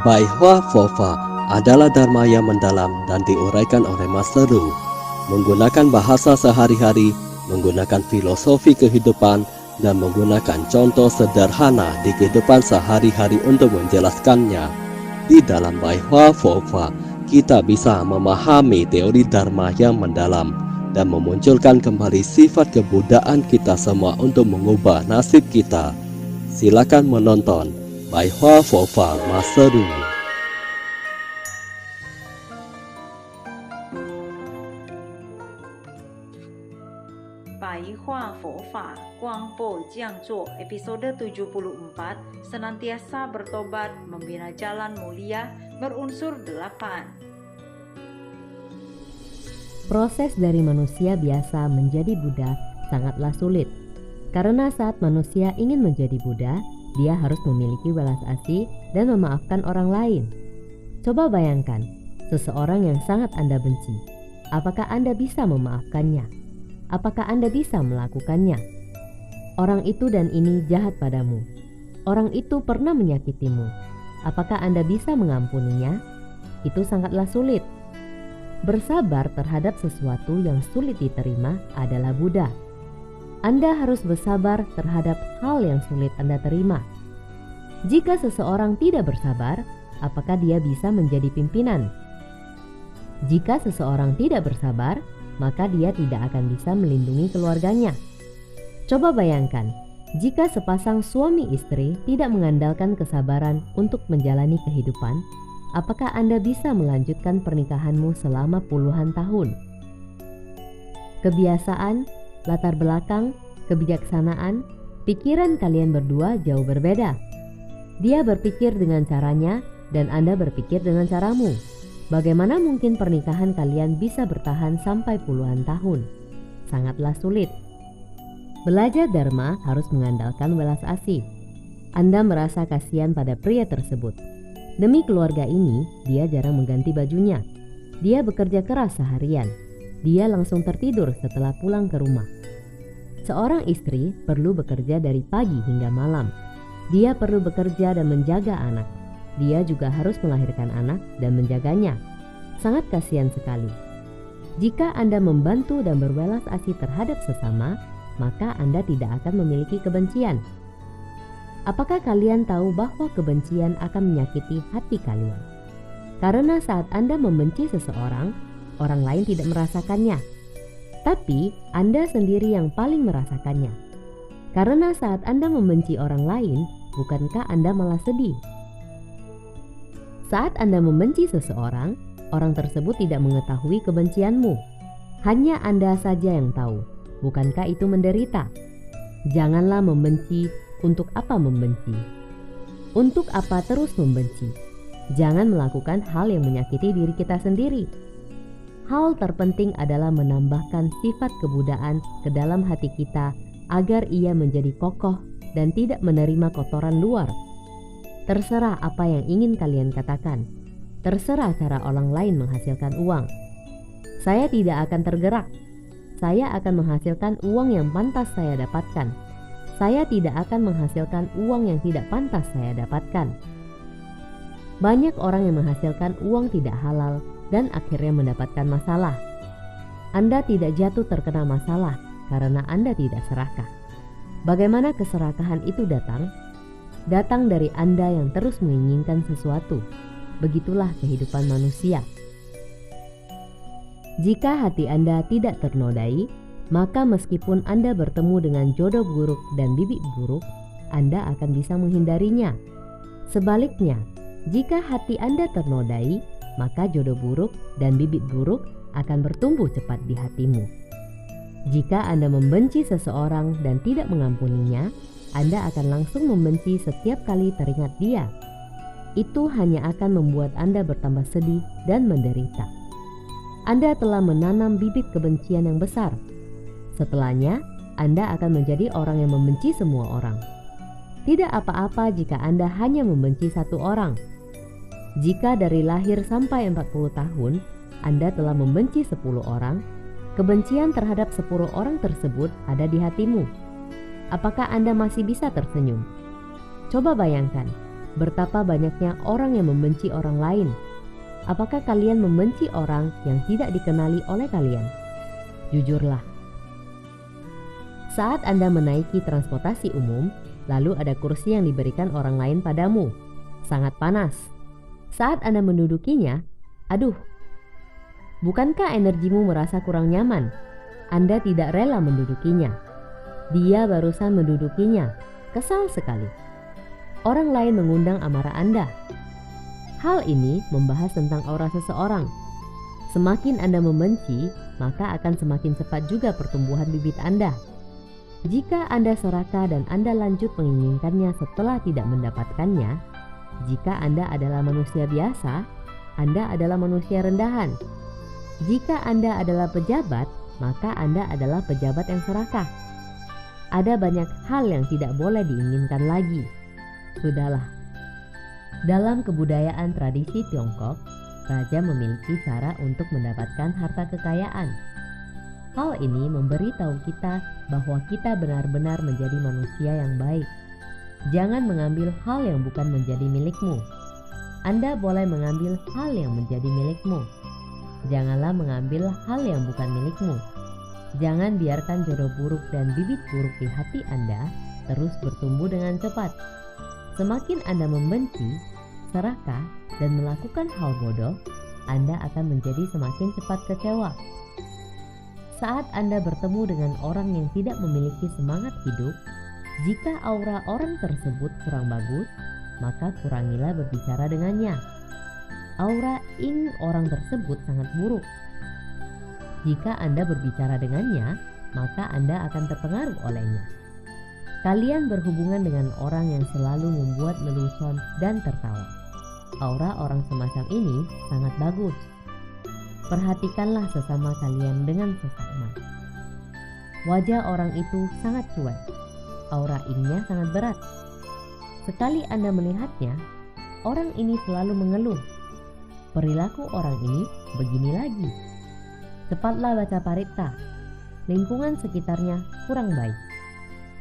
Bai Hua Fofa adalah dharma yang mendalam dan diuraikan oleh Master Ru. Menggunakan bahasa sehari-hari, menggunakan filosofi kehidupan, dan menggunakan contoh sederhana di kehidupan sehari-hari untuk menjelaskannya. Di dalam Bai Hua Fofa, kita bisa memahami teori dharma yang mendalam dan memunculkan kembali sifat kebudayaan kita semua untuk mengubah nasib kita. Silakan menonton Bai Hua Fofa Master Ru. 白话佛法光波降座episode 74 senantiasa bertobat membina jalan mulia berunsur 8. Proses dari manusia biasa menjadi Buddha sangatlah sulit. Karena saat manusia ingin menjadi Buddha, dia harus memiliki welas asih dan memaafkan orang lain. Coba bayangkan, seseorang yang sangat Anda benci. Apakah Anda bisa memaafkannya? Apakah Anda bisa melakukannya? Orang itu dan ini jahat padamu. Orang itu pernah menyakitimu. Apakah Anda bisa mengampuninya? Itu sangatlah sulit. Bersabar terhadap sesuatu yang sulit diterima adalah Buddha. Anda harus bersabar terhadap hal yang sulit Anda terima. Jika seseorang tidak bersabar, apakah dia bisa menjadi pimpinan? Jika seseorang tidak bersabar, maka dia tidak akan bisa melindungi keluarganya. Coba bayangkan, jika sepasang suami istri tidak mengandalkan kesabaran untuk menjalani kehidupan, apakah Anda bisa melanjutkan pernikahanmu selama puluhan tahun? Kebiasaan, latar belakang, kebijaksanaan, pikiran kalian berdua jauh berbeda. Dia berpikir dengan caranya dan Anda berpikir dengan caramu. Bagaimana mungkin pernikahan kalian bisa bertahan sampai puluhan tahun? Sangatlah sulit. Belajar Dharma harus mengandalkan welas asih. Anda merasa kasihan pada pria tersebut. Demi keluarga ini, dia jarang mengganti bajunya. Dia bekerja keras seharian. Dia langsung tertidur setelah pulang ke rumah. Seorang istri perlu bekerja dari pagi hingga malam. Dia perlu bekerja dan menjaga anak. Dia juga harus melahirkan anak dan menjaganya. Sangat kasihan sekali. Jika Anda membantu dan berwelas asih terhadap sesama, maka Anda tidak akan memiliki kebencian. Apakah kalian tahu bahwa kebencian akan menyakiti hati kalian? Karena saat Anda membenci seseorang, orang lain tidak merasakannya. Tapi Anda sendiri yang paling merasakannya. Karena saat Anda membenci orang lain, bukankah Anda malah sedih? Saat Anda membenci seseorang, orang tersebut tidak mengetahui kebencianmu. Hanya Anda saja yang tahu. Bukankah itu menderita? Janganlah membenci. Untuk apa membenci? Untuk apa terus membenci? Jangan melakukan hal yang menyakiti diri kita sendiri. Hal terpenting adalah menambahkan sifat kebudayaan ke dalam hati kita agar ia menjadi kokoh dan tidak menerima kotoran luar. Terserah apa yang ingin kalian katakan. Terserah cara orang lain menghasilkan uang. Saya tidak akan tergerak. Saya akan menghasilkan uang yang pantas saya dapatkan. Saya tidak akan menghasilkan uang yang tidak pantas saya dapatkan. Banyak orang yang menghasilkan uang tidak halal dan akhirnya mendapatkan masalah. Anda tidak jatuh terkena masalah karena Anda tidak serakah. Bagaimana keserakahan itu datang? Datang dari Anda yang terus menginginkan sesuatu. Begitulah kehidupan manusia. Jika hati Anda tidak ternodai, maka meskipun Anda bertemu dengan jodoh buruk dan bibit buruk, Anda akan bisa menghindarinya. Sebaliknya, jika hati Anda ternodai, maka jodoh buruk dan bibit buruk akan bertumbuh cepat di hatimu. Jika Anda membenci seseorang dan tidak mengampuninya, Anda akan langsung membenci setiap kali teringat dia. Itu hanya akan membuat Anda bertambah sedih dan menderita. Anda telah menanam bibit kebencian yang besar. Setelahnya, Anda akan menjadi orang yang membenci semua orang. Tidak apa-apa jika Anda hanya membenci satu orang. Jika dari lahir sampai 40 tahun, Anda telah membenci 10 orang, kebencian terhadap 10 orang tersebut ada di hatimu. Apakah Anda masih bisa tersenyum? Coba bayangkan, Betapa banyaknya orang yang membenci orang lain. Apakah kalian membenci orang yang tidak dikenali oleh kalian? Jujurlah. Saat Anda menaiki transportasi umum, lalu ada kursi yang diberikan orang lain padamu. Sangat panas. Saat Anda mendudukinya, aduh, bukankah energimu merasa kurang nyaman? Anda tidak rela mendudukinya. Dia barusan mendudukinya. Kesal sekali. Orang lain mengundang amarah Anda. Hal ini membahas tentang aura seseorang. Semakin Anda membenci, maka akan semakin cepat juga pertumbuhan bibit Anda. Jika Anda serakah dan Anda lanjut menginginkannya setelah tidak mendapatkannya, jika Anda adalah manusia biasa, Anda adalah manusia rendahan. Jika Anda adalah pejabat, maka Anda adalah pejabat yang serakah. Ada banyak hal yang tidak boleh diinginkan lagi. Sudahlah. Dalam kebudayaan tradisi Tiongkok, raja memiliki cara untuk mendapatkan harta kekayaan. Hal ini memberitahu kita bahwa kita benar-benar menjadi manusia yang baik. Jangan mengambil hal yang bukan menjadi milikmu. Anda boleh mengambil hal yang menjadi milikmu. Janganlah mengambil hal yang bukan milikmu. Jangan biarkan jodoh buruk dan bibit buruk di hati Anda terus bertumbuh dengan cepat. Semakin Anda membenci, serakah, dan melakukan hal bodoh, Anda akan menjadi semakin cepat kecewa. Saat Anda bertemu dengan orang yang tidak memiliki semangat hidup, jika aura orang tersebut kurang bagus, maka kurangilah berbicara dengannya. Aura orang tersebut sangat buruk. Jika Anda berbicara dengannya, maka Anda akan terpengaruh olehnya. Kalian berhubungan dengan orang yang selalu membuat lelucon dan tertawa. Aura orang semacam ini sangat bagus. Perhatikanlah sesama kalian dengan sesama. Wajah orang itu sangat cuek. Aura ing-nya sangat berat. Sekali Anda melihatnya, orang ini selalu mengeluh. Perilaku orang ini begini lagi. Cepatlah baca parita. Lingkungan sekitarnya kurang baik.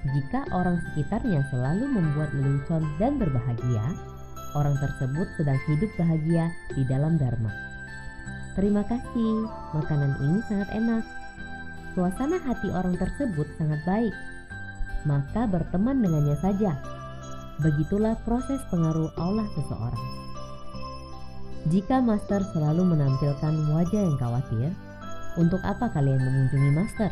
Jika orang sekitarnya selalu membuat lelucon dan berbahagia, orang tersebut sedang hidup bahagia di dalam dharma. Terima kasih, makanan ini sangat enak. Suasana hati orang tersebut sangat baik. Maka berteman dengannya saja. Begitulah proses pengaruh Allah seseorang. Jika master selalu menampilkan wajah yang khawatir, untuk apa kalian mengunjungi master?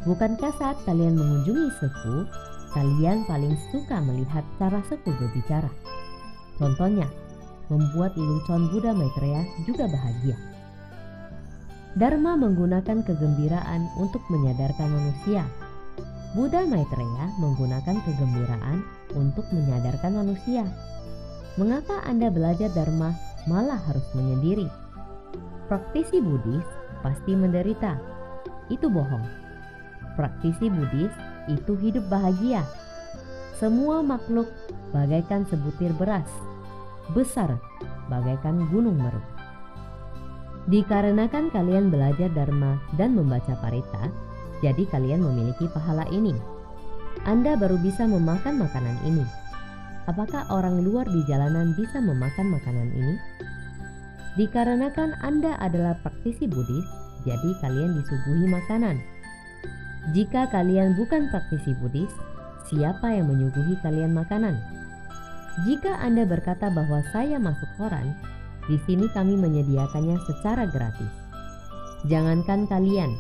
Bukankah saat kalian mengunjungi sepuh, kalian paling suka melihat cara sepuh berbicara? Contohnya, membuat lelucon Buddha Maitreya juga bahagia. Dharma menggunakan kegembiraan untuk menyadarkan manusia. Buddha Maitreya menggunakan kegembiraan untuk menyadarkan manusia. Mengapa Anda belajar Dharma malah harus menyendiri? Praktisi Buddhis pasti menderita. Itu bohong. Praktisi Buddhis itu hidup bahagia. Semua makhluk bagaikan sebutir beras, besar bagaikan gunung Meru. Dikarenakan kalian belajar Dharma dan membaca parita, jadi kalian memiliki pahala ini. Anda baru bisa memakan makanan ini. Apakah orang luar di jalanan bisa memakan makanan ini? Dikarenakan Anda adalah praktisi Buddhis, jadi kalian disuguhi makanan. Jika kalian bukan praktisi Buddhis, siapa yang menyuguhi kalian makanan? Jika Anda berkata bahwa saya masuk koran, di sini kami menyediakannya secara gratis. Jangankan kalian,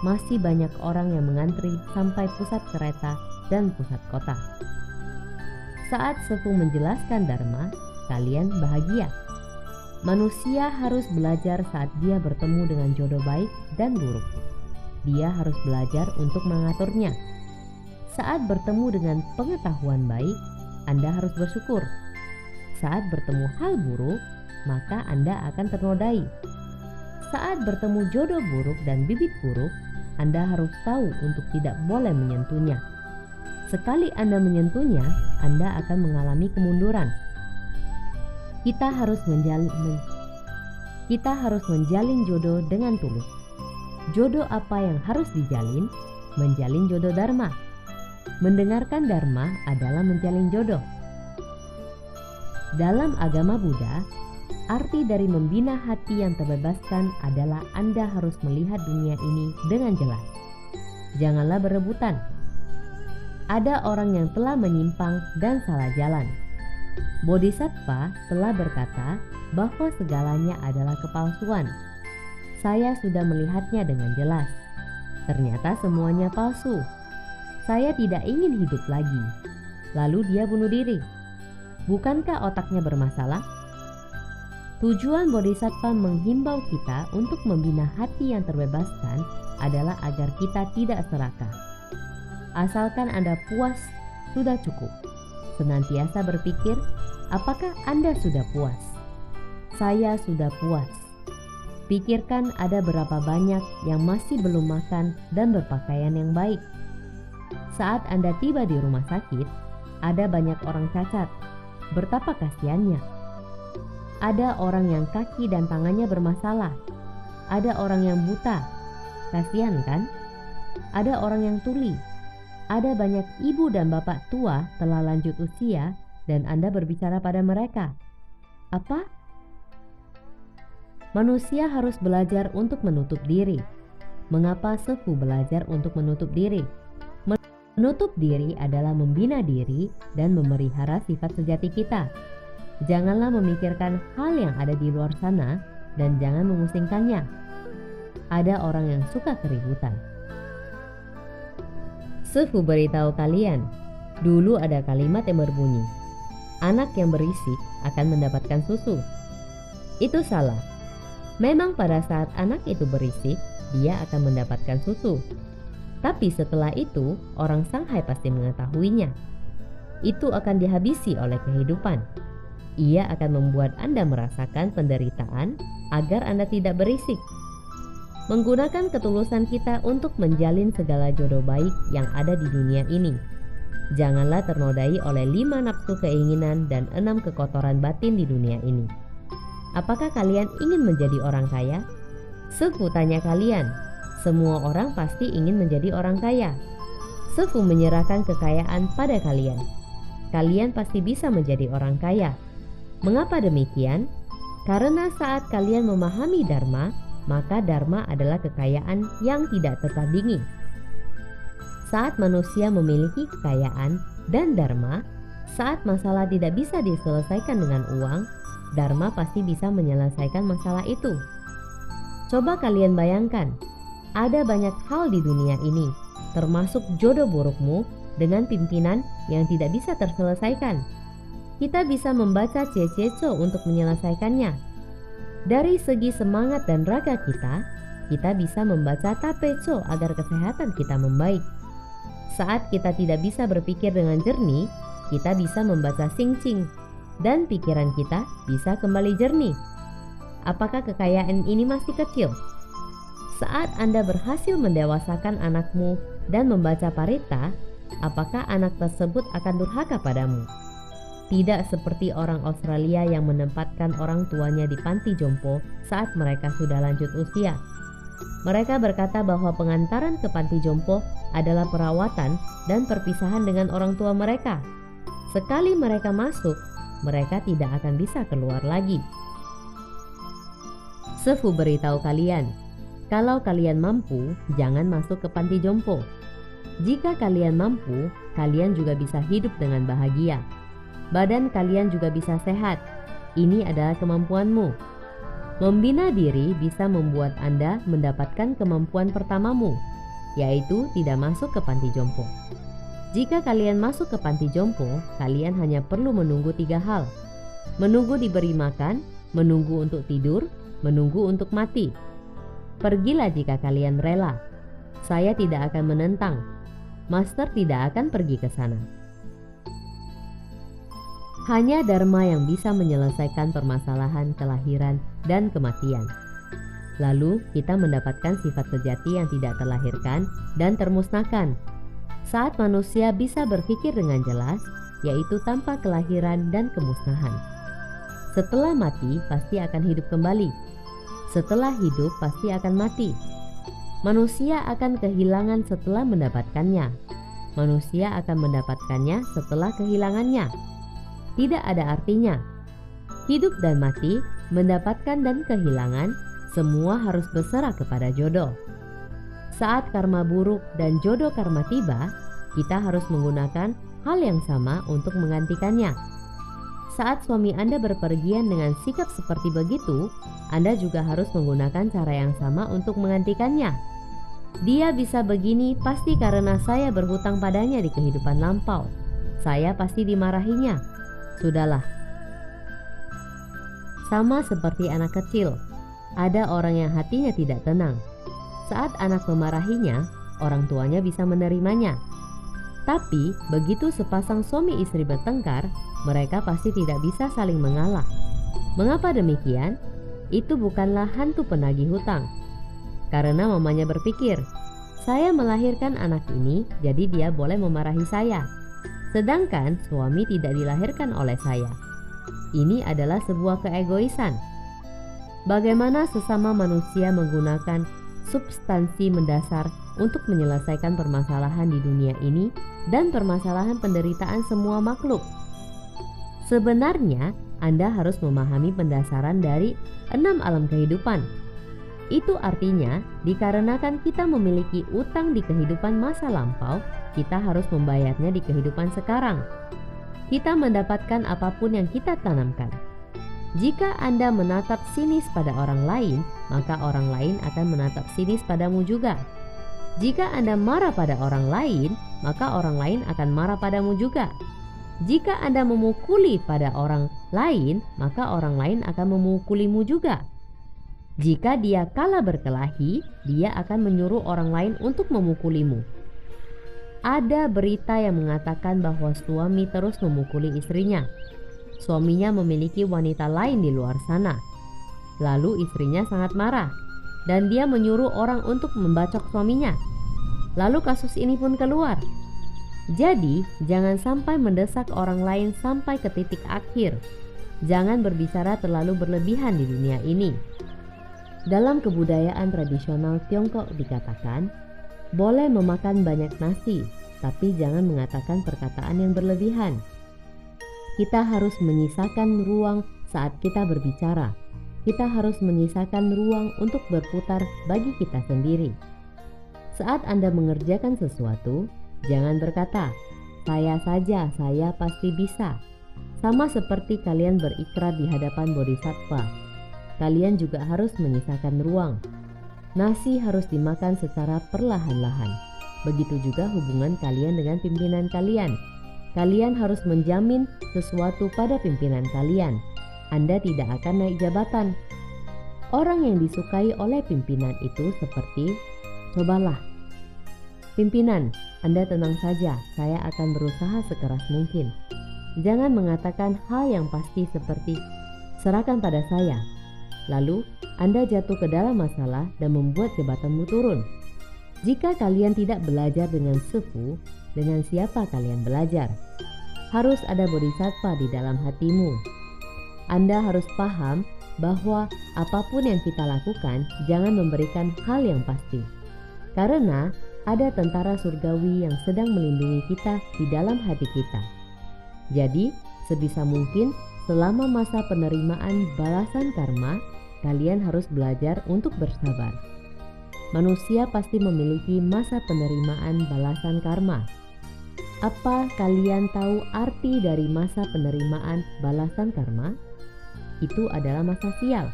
masih banyak orang yang mengantri sampai pusat kereta dan pusat kota. Saat sepuh menjelaskan Dharma, kalian bahagia. Manusia harus belajar saat dia bertemu dengan jodoh baik dan buruk. Dia harus belajar untuk mengaturnya. Saat bertemu dengan pengetahuan baik, Anda harus bersyukur. Saat bertemu hal buruk, maka Anda akan ternodai. Saat bertemu jodoh buruk dan bibit buruk, Anda harus tahu untuk tidak boleh menyentuhnya. Sekali Anda menyentuhnya, Anda akan mengalami kemunduran. Kita harus menjalin jodoh dengan tulus. Jodoh apa yang harus dijalin? Menjalin jodoh Dharma. Mendengarkan Dharma adalah menjalin jodoh. Dalam agama Buddha, arti dari membina hati yang terbebaskan adalah Anda harus melihat dunia ini dengan jelas. Janganlah berebutan. Ada orang yang telah menyimpang dan salah jalan. Bodhisattva telah berkata bahwa segalanya adalah kepalsuan. Saya sudah melihatnya dengan jelas. Ternyata semuanya palsu. Saya tidak ingin hidup lagi. Lalu dia bunuh diri. Bukankah otaknya bermasalah? Tujuan Bodhisattva menghimbau kita untuk membina hati yang terbebaskan adalah agar kita tidak serakah. Asalkan Anda puas, sudah cukup. Senantiasa berpikir, apakah Anda sudah puas? Saya sudah puas. Pikirkan ada berapa banyak yang masih belum makan dan berpakaian yang baik. Saat Anda tiba di rumah sakit, ada banyak orang cacat. Betapa kasihannya. Ada orang yang kaki dan tangannya bermasalah. Ada orang yang buta. Kasihan kan? Ada orang yang tuli. Ada banyak ibu dan bapak tua telah lanjut usia dan Anda berbicara pada mereka. Apa? Manusia harus belajar untuk menutup diri. Mengapa Sefu belajar untuk menutup diri? Menutup diri adalah membina diri dan memelihara sifat sejati kita. Janganlah memikirkan hal yang ada di luar sana dan jangan memusingkannya. Ada orang yang suka keributan. Sefu beritahu kalian, dulu ada kalimat yang berbunyi, anak yang berisik akan mendapatkan susu. Itu salah. Memang pada saat anak itu berisik, dia akan mendapatkan susu. Tapi setelah itu, orang Shanghai pasti mengetahuinya. Itu akan dihabisi oleh kehidupan. Ia akan membuat Anda merasakan penderitaan agar Anda tidak berisik. Menggunakan ketulusan kita untuk menjalin segala jodoh baik yang ada di dunia ini. Janganlah ternodai oleh 5 nafsu keinginan dan 6 kekotoran batin di dunia ini. Apakah kalian ingin menjadi orang kaya? Sefu tanya kalian. Semua orang pasti ingin menjadi orang kaya. Sefu menyerahkan kekayaan pada kalian. Kalian pasti bisa menjadi orang kaya. Mengapa demikian? Karena saat kalian memahami Dharma, maka Dharma adalah kekayaan yang tidak tertandingi. Saat manusia memiliki kekayaan dan Dharma, saat masalah tidak bisa diselesaikan dengan uang, Dharma pasti bisa menyelesaikan masalah itu. Coba kalian bayangkan, ada banyak hal di dunia ini, termasuk jodoh burukmu dengan pimpinan yang tidak bisa terselesaikan. Kita bisa membaca Cececo untuk menyelesaikannya. Dari segi semangat dan raga kita bisa membaca Tapeco agar kesehatan kita membaik. Saat kita tidak bisa berpikir dengan jernih, kita bisa membaca Xingqing dan pikiran kita bisa kembali jernih. Apakah kekayaan ini masih kecil? Saat Anda berhasil mendewasakan anakmu dan membaca Parita, apakah anak tersebut akan durhaka padamu? Tidak seperti orang Australia yang menempatkan orang tuanya di panti jompo saat mereka sudah lanjut usia. Mereka berkata bahwa pengantaran ke panti jompo adalah perawatan dan perpisahan dengan orang tua mereka. Sekali mereka masuk, mereka tidak akan bisa keluar lagi. Sefu beritahu kalian, kalau kalian mampu, jangan masuk ke panti jompo. Jika kalian mampu, kalian juga bisa hidup dengan bahagia. Badan kalian juga bisa sehat. Ini adalah kemampuanmu. Membina diri bisa membuat Anda mendapatkan kemampuan pertamamu, yaitu tidak masuk ke panti jompo. Jika kalian masuk ke panti jompo, kalian hanya perlu menunggu 3 hal. Menunggu diberi makan, menunggu untuk tidur, menunggu untuk mati. Pergilah jika kalian rela. Saya tidak akan menentang. Master tidak akan pergi ke sana. Hanya Dharma yang bisa menyelesaikan permasalahan kelahiran dan kematian. Lalu kita mendapatkan sifat sejati yang tidak terlahirkan dan termusnahkan. Saat manusia bisa berpikir dengan jelas, yaitu tanpa kelahiran dan kemusnahan. Setelah mati pasti akan hidup kembali. Setelah hidup pasti akan mati. Manusia akan kehilangan setelah mendapatkannya. Manusia akan mendapatkannya setelah kehilangannya. Tidak ada artinya hidup dan mati, mendapatkan dan kehilangan, semua harus berserah kepada jodoh. Saat karma buruk dan jodoh karma tiba, kita harus menggunakan hal yang sama untuk menggantikannya. Saat suami Anda berpergian dengan sikap seperti begitu, Anda juga harus menggunakan cara yang sama untuk menggantikannya. Dia bisa begini pasti karena saya berhutang padanya di kehidupan lampau. Saya pasti dimarahinya. Sudahlah. Sama seperti anak kecil, ada orang yang hatinya tidak tenang. Saat anak memarahinya, orang tuanya bisa menerimanya. Tapi begitu sepasang suami istri bertengkar, mereka pasti tidak bisa saling mengalah. Mengapa demikian? Itu bukanlah hantu penagih hutang. Karena mamanya berpikir, saya melahirkan anak ini, jadi dia boleh memarahi saya. Sedangkan suami tidak dilahirkan oleh saya. Ini adalah sebuah keegoisan. Bagaimana sesama manusia menggunakan substansi mendasar untuk menyelesaikan permasalahan di dunia ini dan permasalahan penderitaan semua makhluk. Sebenarnya Anda harus memahami pendasaran dari 6 alam kehidupan. Itu artinya dikarenakan kita memiliki utang di kehidupan masa lampau, kita harus membayarnya di kehidupan sekarang. Kita mendapatkan apapun yang kita tanamkan. Jika Anda menatap sinis pada orang lain, maka orang lain akan menatap sinis padamu juga. Jika Anda marah pada orang lain, maka orang lain akan marah padamu juga. Jika Anda memukuli pada orang lain, maka orang lain akan memukulimu juga. Jika dia kalah berkelahi, dia akan menyuruh orang lain untuk memukulimu. Ada berita yang mengatakan bahwa suami terus memukuli istrinya. Suaminya memiliki wanita lain di luar sana. Lalu istrinya sangat marah dan dia menyuruh orang untuk membacok suaminya. Lalu kasus ini pun keluar. Jadi, jangan sampai mendesak orang lain sampai ke titik akhir. Jangan berbicara terlalu berlebihan di dunia ini. Dalam kebudayaan tradisional Tiongkok dikatakan, boleh memakan banyak nasi, tapi jangan mengatakan perkataan yang berlebihan. Kita harus menyisakan ruang saat kita berbicara. Kita harus menyisakan ruang untuk berputar bagi kita sendiri. Saat Anda mengerjakan sesuatu, jangan berkata, saya saja, saya pasti bisa. Sama seperti kalian berikrar di hadapan bodhisattva, kalian juga harus menyisakan ruang. Nasi harus dimakan secara perlahan-lahan. Begitu juga hubungan kalian dengan pimpinan kalian. Kalian harus menjamin sesuatu pada pimpinan kalian. Anda tidak akan naik jabatan. Orang yang disukai oleh pimpinan itu seperti, cobalah. Pimpinan, Anda tenang saja, saya akan berusaha sekeras mungkin. Jangan mengatakan hal yang pasti seperti, serahkan pada saya. Lalu, Anda jatuh ke dalam masalah dan membuat jabatanmu turun. Jika kalian tidak belajar dengan sepuh, dengan siapa kalian belajar? Harus ada bodhisattva di dalam hatimu. Anda harus paham bahwa apapun yang kita lakukan, jangan memberikan hal yang pasti. Karena ada tentara surgawi yang sedang melindungi kita di dalam hati kita. Jadi, sebisa mungkin selama masa penerimaan balasan karma, kalian harus belajar untuk bersabar. Manusia pasti memiliki masa penerimaan balasan karma. Apa kalian tahu arti dari masa penerimaan balasan karma? Itu adalah masa sial.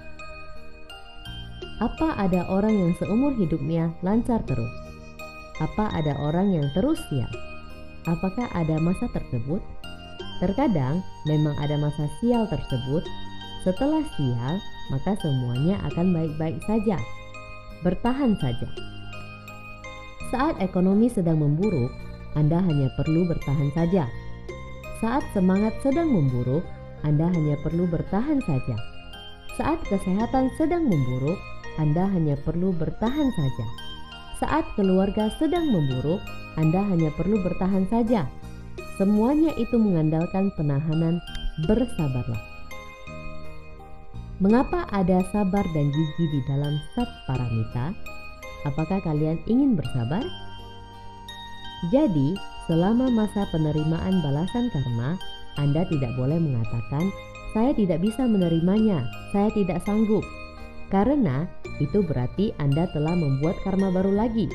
Apa ada orang yang seumur hidupnya lancar terus? Apa ada orang yang terus sial? Apakah ada masa tersebut? Terkadang memang ada masa sial tersebut. Setelah sial, maka semuanya akan baik-baik saja. Bertahan saja. Saat ekonomi sedang memburuk, Anda hanya perlu bertahan saja. Saat semangat sedang memburuk, Anda hanya perlu bertahan saja. Saat kesehatan sedang memburuk, Anda hanya perlu bertahan saja. Saat keluarga sedang memburuk, Anda hanya perlu bertahan saja. Semuanya itu mengandalkan penahanan, bersabarlah. Mengapa ada sabar dan gigi di dalam Satparamita? Apakah kalian ingin bersabar? Jadi, selama masa penerimaan balasan karma, Anda tidak boleh mengatakan, saya tidak bisa menerimanya, saya tidak sanggup. Karena itu berarti Anda telah membuat karma baru lagi.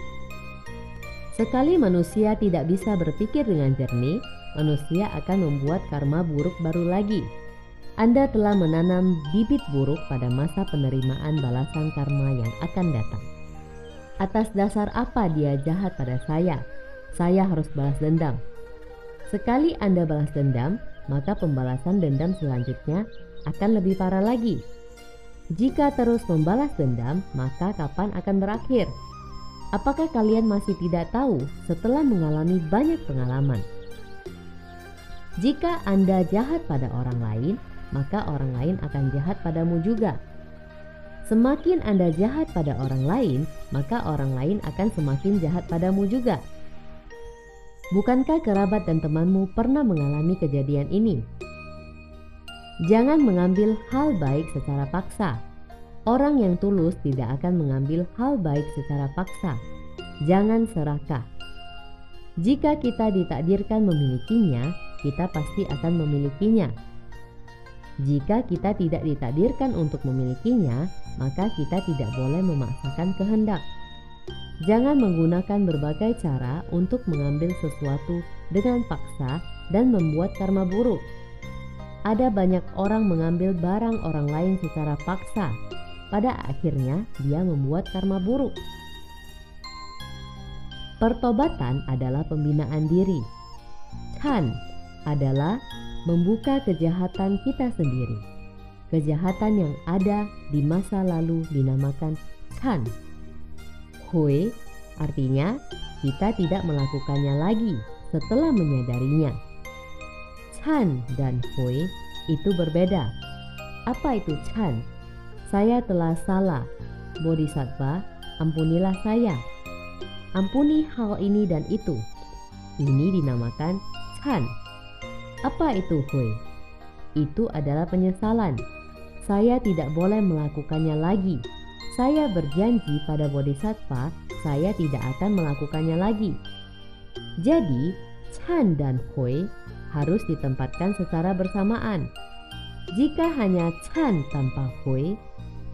Sekali manusia tidak bisa berpikir dengan jernih, manusia akan membuat karma buruk baru lagi. Anda telah menanam bibit buruk pada masa penerimaan balasan karma yang akan datang. Atas dasar apa dia jahat pada saya? Saya harus balas dendam. Sekali Anda balas dendam, maka pembalasan dendam selanjutnya akan lebih parah lagi. Jika terus membalas dendam, maka kapan akan berakhir? Apakah kalian masih tidak tahu setelah mengalami banyak pengalaman? Jika Anda jahat pada orang lain, maka orang lain akan jahat padamu juga. Semakin Anda jahat pada orang lain, maka orang lain akan semakin jahat padamu juga. Bukankah kerabat dan temanmu pernah mengalami kejadian ini? Jangan mengambil hal baik secara paksa. Orang yang tulus tidak akan mengambil hal baik secara paksa. Jangan serakah. Jika kita ditakdirkan memilikinya, kita pasti akan memilikinya. Jika kita tidak ditakdirkan untuk memilikinya, maka kita tidak boleh memaksakan kehendak. Jangan menggunakan berbagai cara untuk mengambil sesuatu dengan paksa dan membuat karma buruk. Ada banyak orang mengambil barang orang lain secara paksa. Pada akhirnya dia membuat karma buruk. Pertobatan adalah pembinaan diri. Chan adalah membuka kejahatan kita sendiri. Kejahatan yang ada di masa lalu dinamakan Chan. Hui artinya kita tidak melakukannya lagi setelah menyadarinya. Chan dan Hui itu berbeda. Apa itu Chan? Saya telah salah. Bodhisattva, ampunilah saya. Ampuni hal ini dan itu. Ini dinamakan Chan. Apa itu Hui? Itu adalah penyesalan. Saya tidak boleh melakukannya lagi. Saya berjanji pada Bodhisattva, saya tidak akan melakukannya lagi. Jadi, Chan dan Hui harus ditempatkan secara bersamaan. Jika hanya Chan tanpa Hui,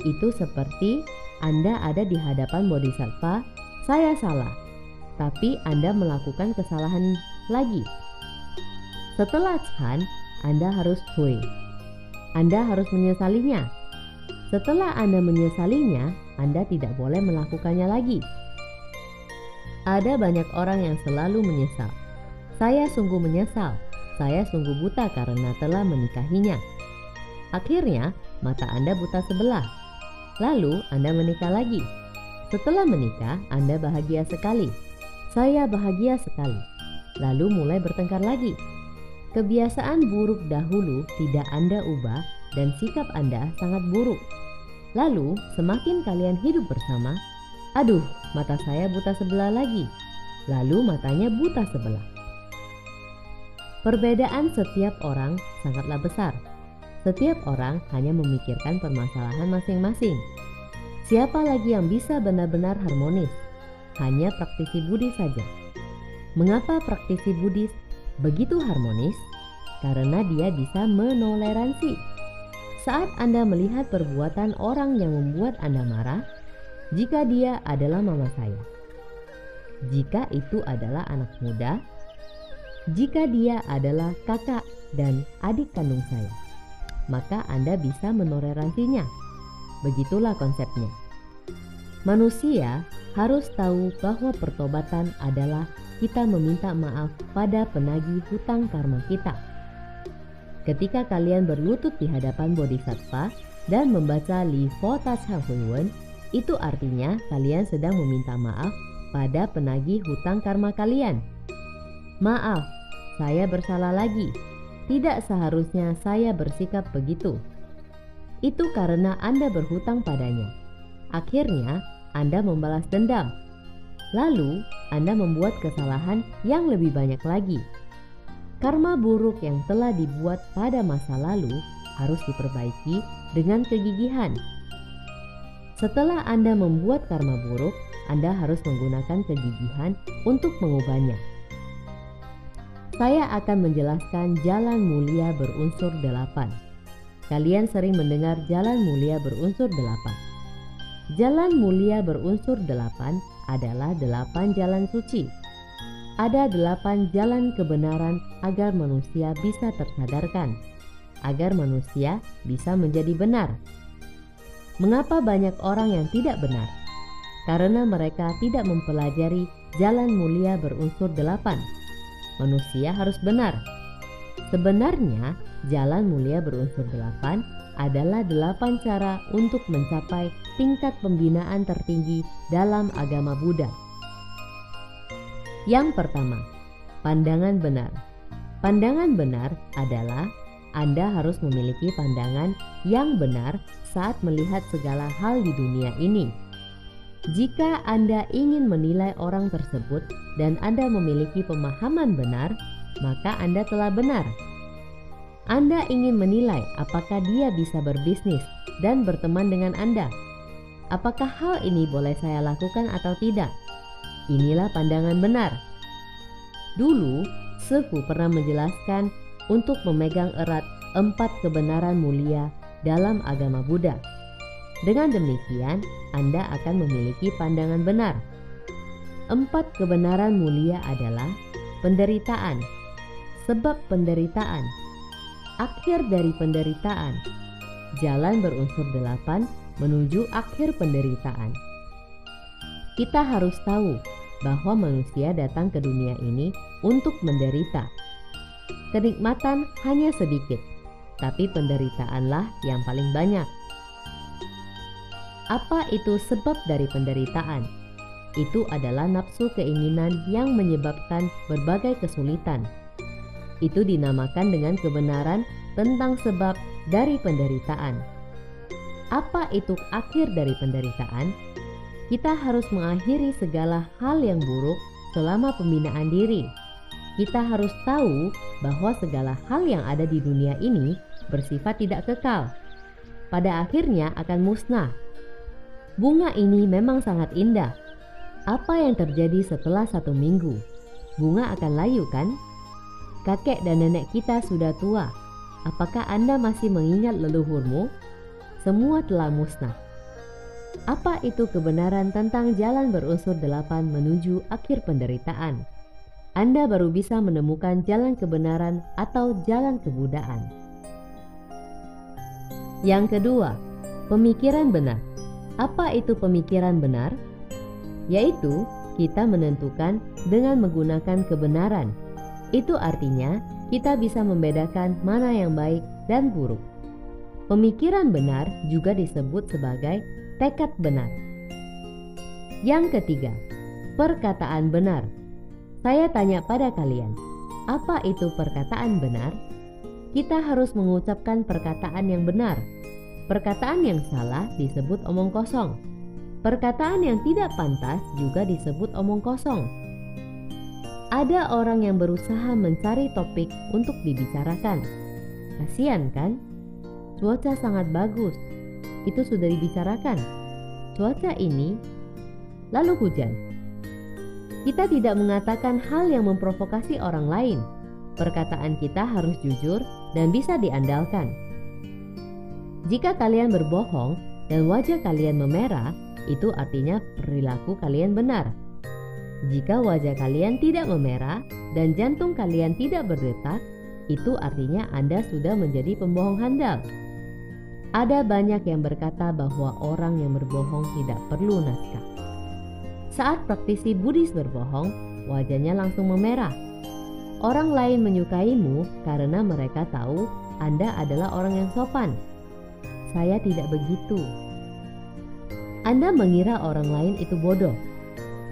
itu seperti Anda ada di hadapan Bodhisattva, saya salah, tapi Anda melakukan kesalahan lagi. Setelah Chan, Anda harus Hui. Anda harus menyesalinya. Setelah Anda menyesalinya, Anda tidak boleh melakukannya lagi. Ada banyak orang yang selalu menyesal. Saya sungguh menyesal. Saya sungguh buta karena telah menikahinya. Akhirnya, mata Anda buta sebelah. Lalu Anda menikah lagi. Setelah menikah, Anda bahagia sekali. Saya bahagia sekali. Lalu mulai bertengkar lagi. Kebiasaan buruk dahulu tidak Anda ubah dan sikap Anda sangat buruk. Lalu semakin kalian hidup bersama, aduh, mata saya buta sebelah lagi. Lalu matanya buta sebelah. Perbedaan setiap orang sangatlah besar. Setiap orang hanya memikirkan permasalahan masing-masing. Siapa lagi yang bisa benar-benar harmonis? Hanya praktisi Buddhis saja. Mengapa praktisi Buddhis begitu harmonis? Karena dia bisa menoleransi. Saat Anda melihat perbuatan orang yang membuat Anda marah, jika dia adalah mama saya, jika itu adalah anak muda, jika dia adalah kakak dan adik kandung saya, maka Anda bisa menoleransinya. Begitulah konsepnya. Manusia harus tahu bahwa pertobatan adalah kita meminta maaf pada penagih hutang karma kita. Ketika kalian berlutut di hadapan Bodhisattva dan membaca Li Fo Ta Cha Hui Wen, itu artinya kalian sedang meminta maaf pada penagih hutang karma kalian. Maaf, saya bersalah lagi. Tidak seharusnya saya bersikap begitu. Itu karena Anda berhutang padanya. Akhirnya Anda membalas dendam. Lalu Anda membuat kesalahan yang lebih banyak lagi. Karma buruk yang telah dibuat pada masa lalu harus diperbaiki dengan kegigihan. Setelah Anda membuat karma buruk, Anda harus menggunakan kegigihan untuk mengubahnya. Saya akan menjelaskan jalan mulia berunsur 8. kalian sering mendengar jalan mulia berunsur 8. Jalan mulia berunsur 8 adalah 8 jalan suci. Ada 8 jalan kebenaran agar manusia bisa tersadarkan, agar manusia bisa menjadi benar. Mengapa banyak orang yang tidak benar? Karena mereka tidak mempelajari jalan mulia berunsur 8. Manusia harus benar. Sebenarnya, jalan mulia berunsur 8 adalah 8 cara untuk mencapai tingkat pembinaan tertinggi dalam agama Buddha. Yang pertama, pandangan benar. Pandangan benar adalah Anda harus memiliki pandangan yang benar saat melihat segala hal di dunia ini. Jika Anda ingin menilai orang tersebut dan Anda memiliki pemahaman benar, maka Anda telah benar. Anda ingin menilai apakah dia bisa berbisnis dan berteman dengan Anda. Apakah hal ini boleh saya lakukan atau tidak? Inilah pandangan benar. Dulu, Sefu pernah menjelaskan untuk memegang erat 4 kebenaran mulia dalam agama Buddha. Dengan demikian, Anda akan memiliki pandangan benar. 4 kebenaran mulia adalah penderitaan, sebab penderitaan, akhir dari penderitaan, jalan berunsur 8 menuju akhir penderitaan. Kita harus tahu bahwa manusia datang ke dunia ini untuk menderita. Kenikmatan hanya sedikit, tapi penderitaanlah yang paling banyak. Apa itu sebab dari penderitaan? Itu adalah nafsu keinginan yang menyebabkan berbagai kesulitan. Itu dinamakan dengan kebenaran tentang sebab dari penderitaan. Apa itu akhir dari penderitaan? Kita harus mengakhiri segala hal yang buruk selama pembinaan diri. Kita harus tahu bahwa segala hal yang ada di dunia ini bersifat tidak kekal. Pada akhirnya akan musnah. Bunga ini memang sangat indah. Apa yang terjadi setelah 1 minggu? Bunga akan layu, kan? Kakek dan nenek kita sudah tua. Apakah Anda masih mengingat leluhurmu? Semua telah musnah. Apa itu kebenaran tentang jalan berunsur 8 menuju akhir penderitaan? Anda baru bisa menemukan jalan kebenaran atau jalan kebudaan. Yang kedua, pemikiran benar. Apa itu pemikiran benar? Yaitu kita menentukan dengan menggunakan kebenaran. Itu artinya kita bisa membedakan mana yang baik dan buruk. Pemikiran benar juga disebut sebagai tekad benar. Yang ketiga, perkataan benar. Saya tanya pada kalian, apa itu perkataan benar? Kita harus mengucapkan perkataan yang benar. Perkataan yang salah disebut omong kosong. Perkataan yang tidak pantas juga disebut omong kosong. Ada orang yang berusaha mencari topik untuk dibicarakan. Kasian kan? Cuaca sangat bagus. Itu sudah dibicarakan. Cuaca ini lalu hujan. Kita tidak mengatakan hal yang memprovokasi orang lain. Perkataan kita harus jujur dan bisa diandalkan. Jika kalian berbohong dan wajah kalian memerah, itu artinya perilaku kalian benar. Jika wajah kalian tidak memerah dan jantung kalian tidak berdetak, itu artinya Anda sudah menjadi pembohong handal. Ada banyak yang berkata bahwa orang yang berbohong tidak perlu naskah. Saat praktisi Buddhis berbohong, wajahnya langsung memerah. Orang lain menyukaimu karena mereka tahu Anda adalah orang yang sopan. Saya tidak begitu. Anda mengira orang lain itu bodoh.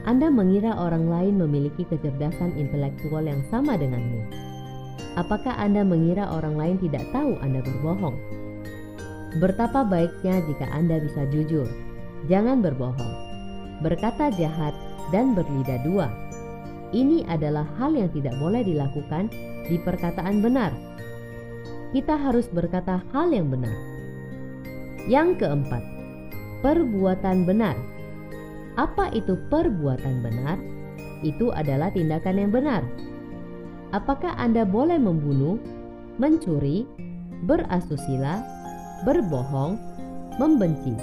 Anda mengira orang lain memiliki kecerdasan intelektual yang sama denganmu. Apakah Anda mengira orang lain tidak tahu Anda berbohong? Betapa baiknya jika Anda bisa jujur. Jangan berbohong. Berkata jahat dan berlidah dua. Ini adalah hal yang tidak boleh dilakukan di perkataan benar. Kita harus berkata hal yang benar. Yang keempat, perbuatan benar. Apa itu perbuatan benar? Itu adalah tindakan yang benar. Apakah Anda boleh membunuh, mencuri, berasusila, berbohong, membenci.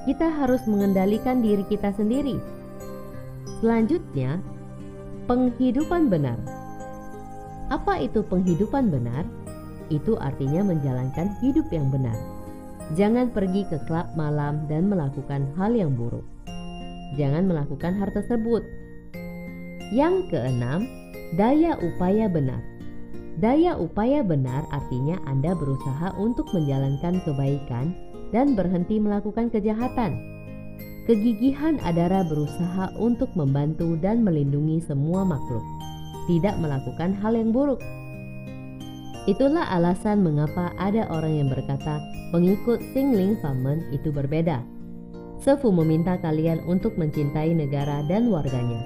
Kita harus mengendalikan diri kita sendiri. Selanjutnya, penghidupan benar. Apa itu penghidupan benar? Itu artinya menjalankan hidup yang benar. Jangan pergi ke klub malam dan melakukan hal yang buruk. Jangan melakukan hal tersebut. Yang keenam, daya upaya benar. Daya upaya benar artinya Anda berusaha untuk menjalankan kebaikan dan berhenti melakukan kejahatan. Kegigihan adalah berusaha untuk membantu dan melindungi semua makhluk, tidak melakukan hal yang buruk. Itulah alasan mengapa ada orang yang berkata pengikut Singling Famen itu berbeda. Sefu meminta kalian untuk mencintai negara dan warganya.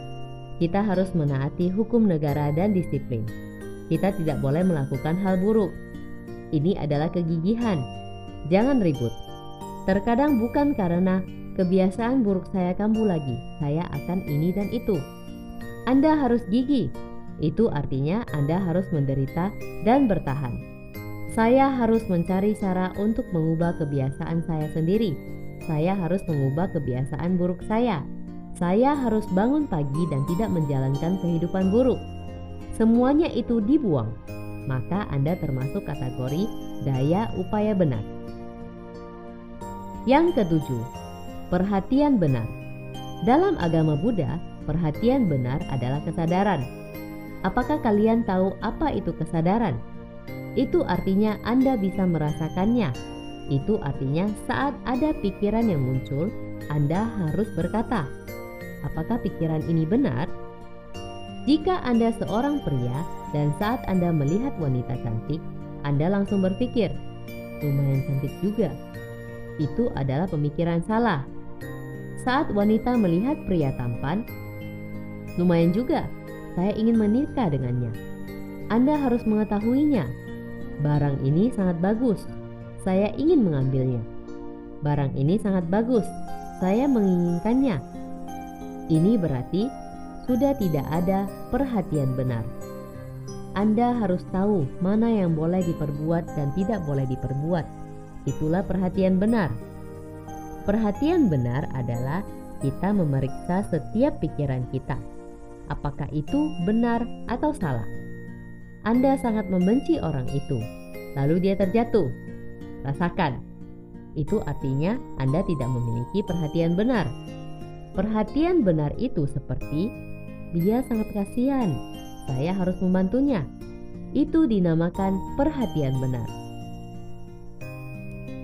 Kita harus menaati hukum negara dan disiplin. Kita tidak boleh melakukan hal buruk. Ini adalah kegigihan. Jangan ribut. Terkadang bukan karena kebiasaan buruk saya kambuh lagi, saya akan ini dan itu. Anda harus gigih. Itu artinya Anda harus menderita dan bertahan. Saya harus mencari cara untuk mengubah kebiasaan saya sendiri. Saya harus mengubah kebiasaan buruk saya. Saya harus bangun pagi dan tidak menjalankan kehidupan buruk. Semuanya itu dibuang. Maka Anda termasuk kategori daya upaya benar. Yang ketujuh, perhatian benar. Dalam agama Buddha, perhatian benar adalah kesadaran. Apakah kalian tahu apa itu kesadaran? Itu artinya Anda bisa merasakannya. Itu artinya saat ada pikiran yang muncul, Anda harus berkata, apakah pikiran ini benar? Jika Anda seorang pria dan saat Anda melihat wanita cantik, Anda langsung berpikir, lumayan cantik juga. Itu adalah pemikiran salah. Saat wanita melihat pria tampan, lumayan juga. Saya ingin menikah dengannya. Anda harus mengetahuinya. Barang ini sangat bagus. Saya ingin mengambilnya. Barang ini sangat bagus. Saya menginginkannya. Ini berarti sudah tidak ada perhatian benar. Anda harus tahu mana yang boleh diperbuat dan tidak boleh diperbuat. Itulah perhatian benar. Perhatian benar adalah kita memeriksa setiap pikiran kita. Apakah itu benar atau salah? Anda sangat membenci orang itu, lalu dia terjatuh. Rasakan. Itu artinya Anda tidak memiliki perhatian benar. Perhatian benar itu seperti, dia sangat kasihan, saya harus membantunya. Itu dinamakan perhatian benar.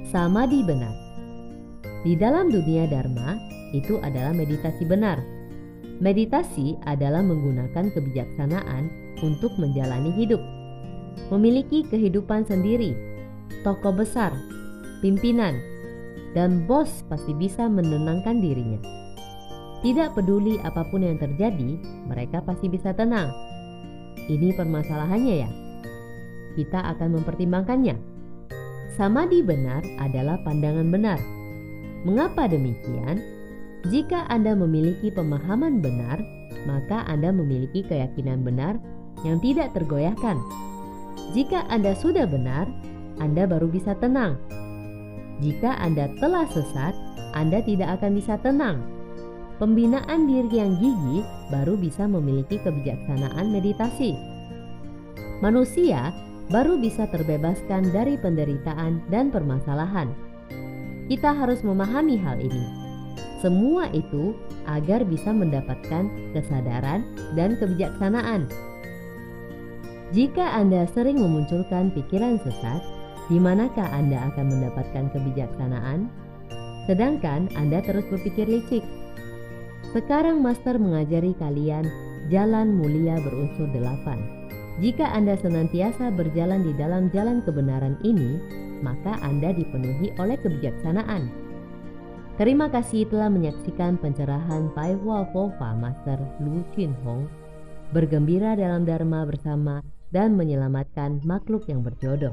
Samadhi benar. Di dalam dunia Dharma, itu adalah meditasi benar. Meditasi adalah menggunakan kebijaksanaan untuk menjalani hidup, memiliki kehidupan sendiri. Tokoh besar, pimpinan, dan bos pasti bisa menenangkan dirinya. Tidak peduli apapun yang terjadi, mereka pasti bisa tenang. Ini permasalahannya ya. Kita akan mempertimbangkannya. Samadhi benar adalah pandangan benar. Mengapa demikian? Jika Anda memiliki pemahaman benar, maka Anda memiliki keyakinan benar yang tidak tergoyahkan. Jika Anda sudah benar, Anda baru bisa tenang. Jika Anda telah sesat, Anda tidak akan bisa tenang. Pembinaan diri yang gigih baru bisa memiliki kebijaksanaan meditasi. Manusia baru bisa terbebaskan dari penderitaan dan permasalahan. Kita harus memahami hal ini. Semua itu agar bisa mendapatkan kesadaran dan kebijaksanaan. Jika Anda sering memunculkan pikiran sesat, di manakah Anda akan mendapatkan kebijaksanaan? Sedangkan Anda terus berpikir licik. Sekarang Master mengajari kalian jalan mulia berunsur 8. Jika Anda senantiasa berjalan di dalam jalan kebenaran ini, maka Anda dipenuhi oleh kebijaksanaan. Terima kasih telah menyaksikan pencerahan Pai Hua Fofa Master Lu Chin Hong. Bergembira dalam Dharma bersama dan menyelamatkan makhluk yang berjodoh.